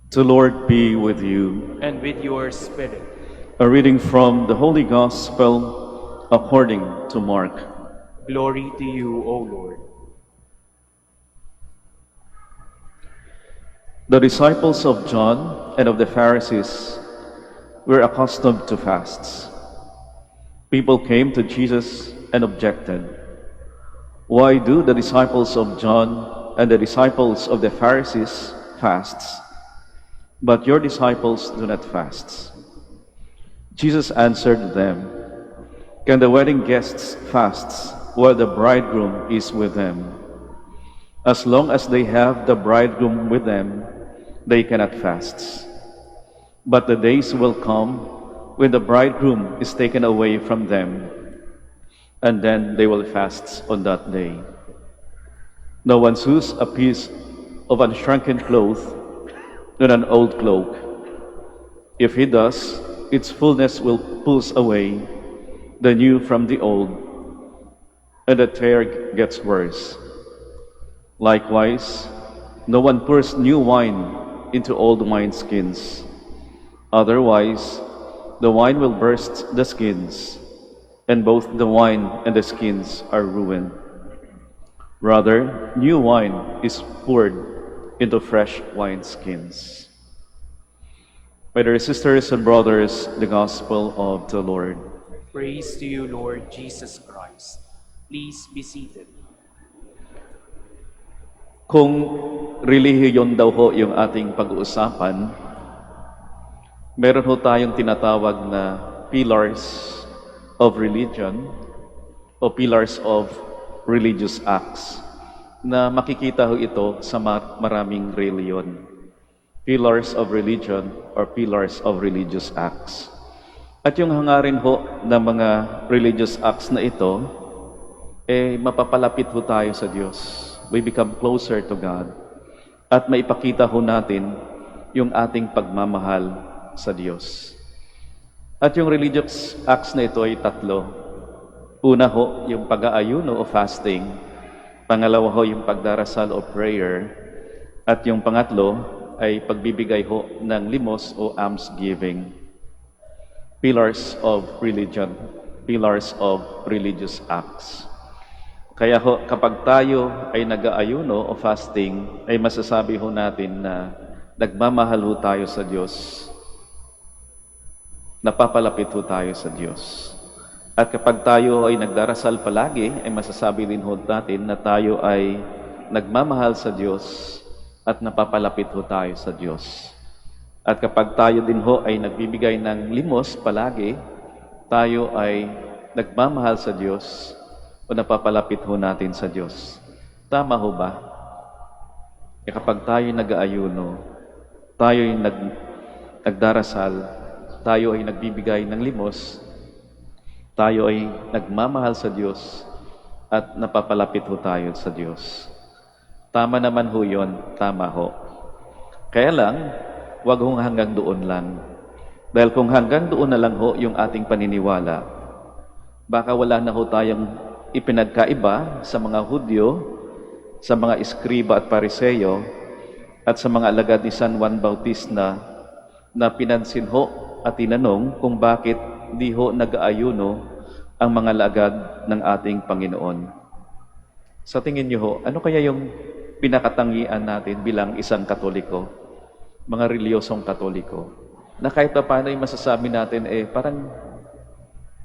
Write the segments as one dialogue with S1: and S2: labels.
S1: The Lord be with you.
S2: And with your spirit.
S1: A reading from the Holy Gospel according to Mark.
S2: Glory to you, O Lord.
S1: The disciples of John and of the Pharisees were accustomed to fasts. People came to Jesus and objected, "Why do the disciples of John and the disciples of the Pharisees fasts, but your disciples do not fast?" Jesus answered them, "Can the wedding guests fast while the bridegroom is with them? As long as they have the bridegroom with them, they cannot fast. But the days will come when the bridegroom is taken away from them, and then they will fast on that day. No one sews a piece of unshrunken cloth than an old cloak. If he does, its fullness will pull away the new from the old, and the tear gets worse. Likewise, no one pours new wine into old wineskins. Otherwise, the wine will burst the skins, and both the wine and the skins are ruined. Rather, new wine is poured into fresh wineskins." My dear sisters and brothers, the Gospel of the Lord.
S2: Praise to you, Lord Jesus Christ. Please be seated.
S1: Kung relihiyon daw ho yung ating pag-uusapan, meron ho tayong tinatawag na pillars of religion o pillars of religious acts na makikita ho ito sa maraming reliyon. Pillars of religion or pillars of religious acts. At yung hangarin ho ng mga religious acts na ito, mapapalapit ho tayo sa Diyos. We become closer to God. At maipakita ho natin yung ating pagmamahal sa Diyos. At yung religious acts na ito ay tatlo. Una ho, yung pag-aayuno o fasting. Pangalawa ho, yung pagdarasal o prayer. At yung pangatlo ay pagbibigay ho ng limos o almsgiving. Pillars of religion. Pillars of religious acts. Kaya ho, kapag tayo ay nag-aayuno o fasting, ay masasabi ho natin na nagmamahal ho tayo sa Diyos. Napapalapit ho tayo sa Diyos. At kapag tayo ay nagdarasal palagi, ay masasabi din ho natin na tayo ay nagmamahal sa Diyos at napapalapit ho tayo sa Diyos. At kapag tayo din ho ay nagbibigay ng limos palagi, tayo ay nagmamahal sa Diyos o napapalapit ho natin sa Diyos. Tama ho ba? Kapag tayo nag-aayuno, tayo ay nagdarasal, tayo ay nagbibigay ng limos, tayo ay nagmamahal sa Diyos at napapalapit ho tayo sa Diyos. Tama naman ho yun, tama ho. Kaya lang, wag hong hanggang doon lang. Dahil kung hanggang doon na lang ho yung ating paniniwala, baka wala na ho tayong ipinagkaiba sa mga Hudyo, sa mga Eskriba at Pariseyo, at sa mga alagad ni San Juan Bautista na pinansin ho at tinanong kung bakit di ho nag-aayuno ang mga alagad ng ating Panginoon. Sa tingin niyo ho, ano kaya yung pinakatangian natin bilang isang Katoliko, mga reliyosong Katoliko, na kahit pa paano yung masasabi natin, parang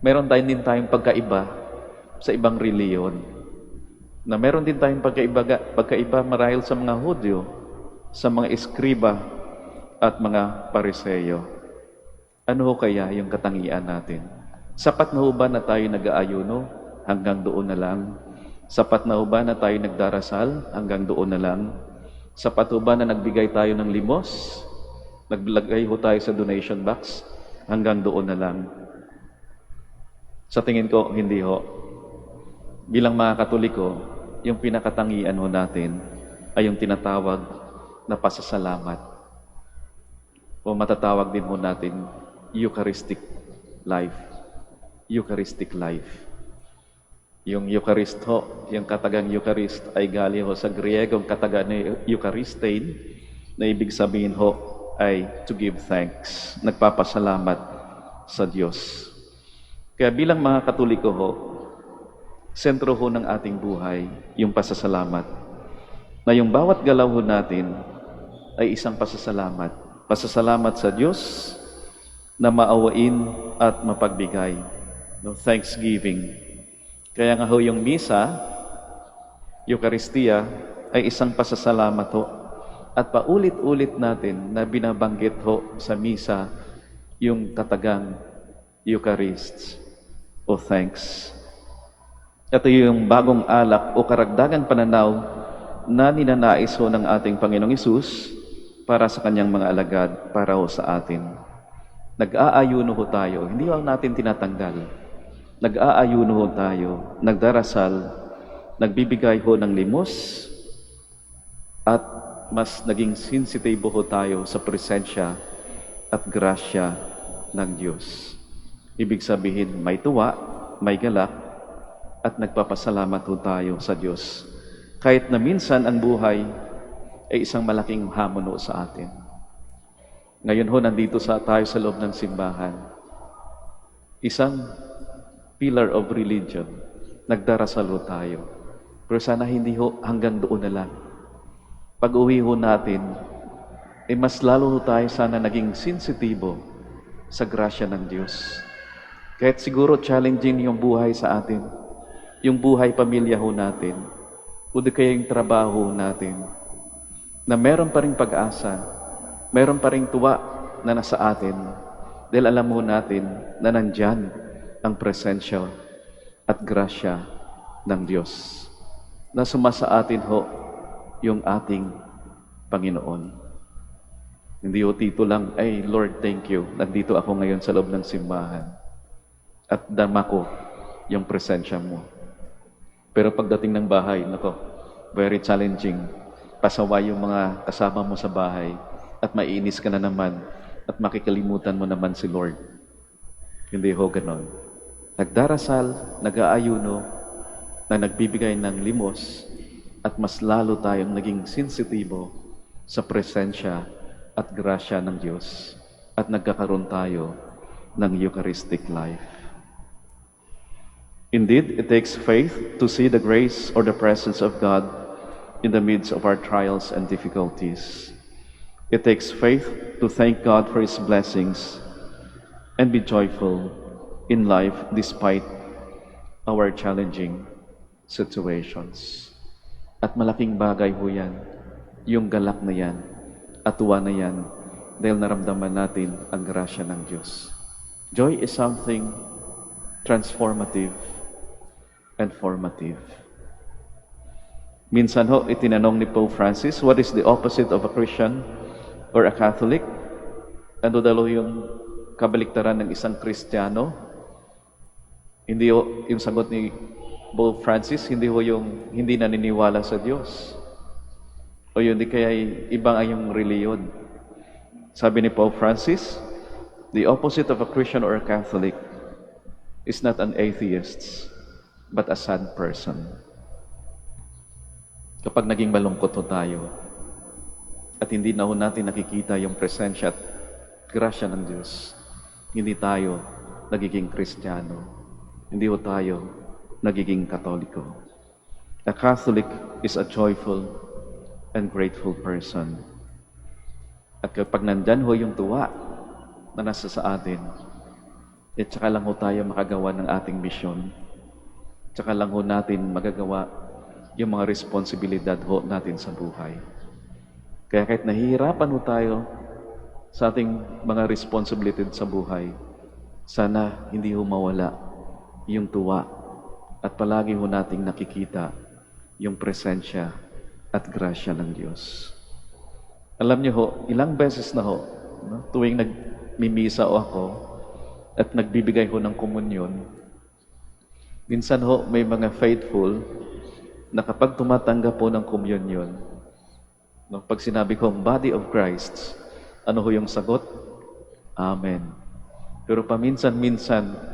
S1: meron din tayong pagkaiba sa ibang reliyon. Na meron din tayong pagkaiba marahil sa mga Hudyo, sa mga Eskriba at mga Pariseyo. Ano ho kaya yung katangian natin? Sapat na ho ba na tayo nag-aayuno? Hanggang doon na lang. Sapat na ho ba na tayo nagdarasal? Hanggang doon na lang. Sapat ho ba na nagbigay tayo ng limos? Naglagay ho tayo sa donation box? Hanggang doon na lang. Sa tingin ko, hindi ho. Bilang mga Katoliko, yung pinakatangian ho natin ay yung tinatawag na pasasalamat. O matatawag din ho natin Eucharistic life. Eucharistic life. Yung Eucharist ho, yung katagang Eucharist ay galing ho sa Griegong katagang na Eucharistein, na ibig sabihin ho, ay to give thanks. Nagpapasalamat sa Diyos. Kaya bilang mga Katoliko ho, sentro ho ng ating buhay yung pasasalamat. Na yung bawat galaw ho natin ay isang pasasalamat. Pasasalamat sa Diyos na maawain at mapagbigay. No, thanksgiving. Kaya nga ho yung misa, Eucharistia, ay isang pasasalamat ho. At paulit-ulit natin na binabanggit ho sa misa yung katagang Eucharist o thanks. Ito yung bagong alak o karagdagan pananaw na ninanais ho ng ating Panginoong Hesus para sa kanyang mga alagad, para ho sa atin. Nag-aayuno ho tayo, hindi ho natin tinatanggal. Nag-aayuno ho tayo, nagdarasal, nagbibigay ho ng limos, at mas naging sensitibo ho tayo sa presensya at grasya ng Diyos. Ibig sabihin, may tuwa, may galak, at nagpapasalamat ho tayo sa Diyos. Kahit na minsan ang buhay ay isang malaking hamon ho sa atin. Ngayon ho, nandito tayo sa loob ng simbahan. Isang pillar of religion. Nagdarasal ho tayo. Pero sana hindi ho hanggang doon na lang. Pag-uwi ho natin, mas lalo ho tayo sana naging sensitibo sa grasya ng Diyos. Kahit siguro challenging yung buhay sa atin, yung buhay pamilya ho natin, o di kaya yung trabaho natin, na meron pa rin pag-asa, meron pa rin tuwa na nasa atin, dahil alam ho natin na nandyan ang presensya at grasya ng Diyos, na sumasa atin ho yung ating Panginoon. Hindi ho tito lang, ay Lord, thank you, nandito ako ngayon sa loob ng simbahan, at dama ko yung presensya mo. Pero pagdating ng bahay, nako, very challenging. Pasaway yung mga kasama mo sa bahay at maiinis ka na naman at makikalimutan mo naman si Lord. Hindi ho ganon. Nagdarasal, nag-aayuno, na nagbibigay ng limos at mas lalo tayong naging sensitibo sa presensya at grasya ng Diyos at nagkakaroon tayo ng Eucharistic life. Indeed, it takes faith to see the grace or the presence of God in the midst of our trials and difficulties. It takes faith to thank God for His blessings and be joyful in life despite our challenging situations. At malaking bagay ho yan, yung galak na yan, at tuwa na yan, dahil naramdaman natin ang grasya ng Diyos. Joy is something transformative and formative. Minsan ho, itinanong ni Pope Francis, what is the opposite of a Christian or a Catholic? Ano daw yung kabaliktaran ng isang Kristiyano? Hindi ho, yung sagot ni Pope Francis, hindi ho yung hindi naniniwala sa Diyos. O yun, di kaya ibang ay yung reliyon. Sabi ni Pope Francis, the opposite of a Christian or a Catholic is not an atheist, but a sad person. Kapag naging malungkot ho tayo at hindi na ho natin nakikita yung presensya at grasya ng Diyos, hindi tayo nagiging Kristiyano. Hindi ho tayo nagiging Katoliko. A Catholic is a joyful and grateful person. At kapag nandyan ho yung tuwa na nasa sa atin, at saka lang ho tayo makagawa ng ating misyon. Tsaka lang ho natin magagawa yung mga responsibilidad ho natin sa buhay. Kaya kahit nahihirapan ho tayo sa ating mga responsibilidad sa buhay, sana hindi ho mawala yung tuwa at palagi ho nating nakikita yung presensya at grasya ng Diyos. Alam niyo ho, ilang beses na ho, no, tuwing nagmimisa o ako at nagbibigay ho ng komunyon, minsan ho, may mga faithful na kapag tumatanggap po ng komunyon, no, pag sinabi kong body of Christ, ano ho yung sagot? Amen. Pero paminsan-minsan,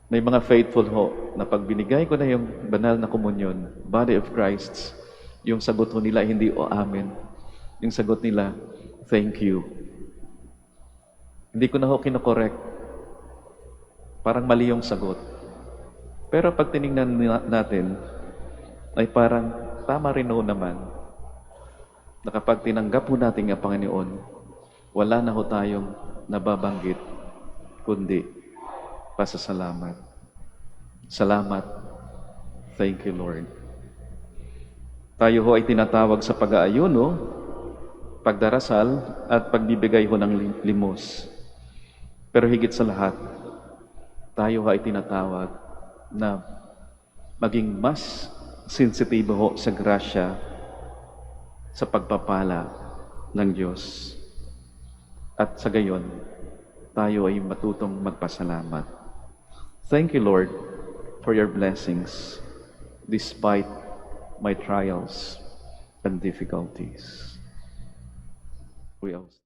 S1: may mga faithful ho na pag binigay ko na yung banal na komunyon, body of Christ, yung sagot ho nila hindi o amen. Yung sagot nila, Thank you. Hindi ko na ho kinokorek. Parang mali yung sagot. Pero pag tinignan natin, ay parang tama rin ho naman na kapag tinanggap ho natin ang Panginoon, wala na ho tayong nababanggit, kundi pasasalamat. Salamat. Thank you, Lord. Tayo ho ay tinatawag sa pag-aayuno, pagdarasal, at pagbibigay ho ng limos. Pero higit sa lahat, tayo ho ay tinatawag na maging mas sensitibo ho sa grasya, sa pagpapala ng Diyos. At sa gayon, tayo ay matutong magpasalamat. Thank you, Lord, for your blessings despite my trials and difficulties. We also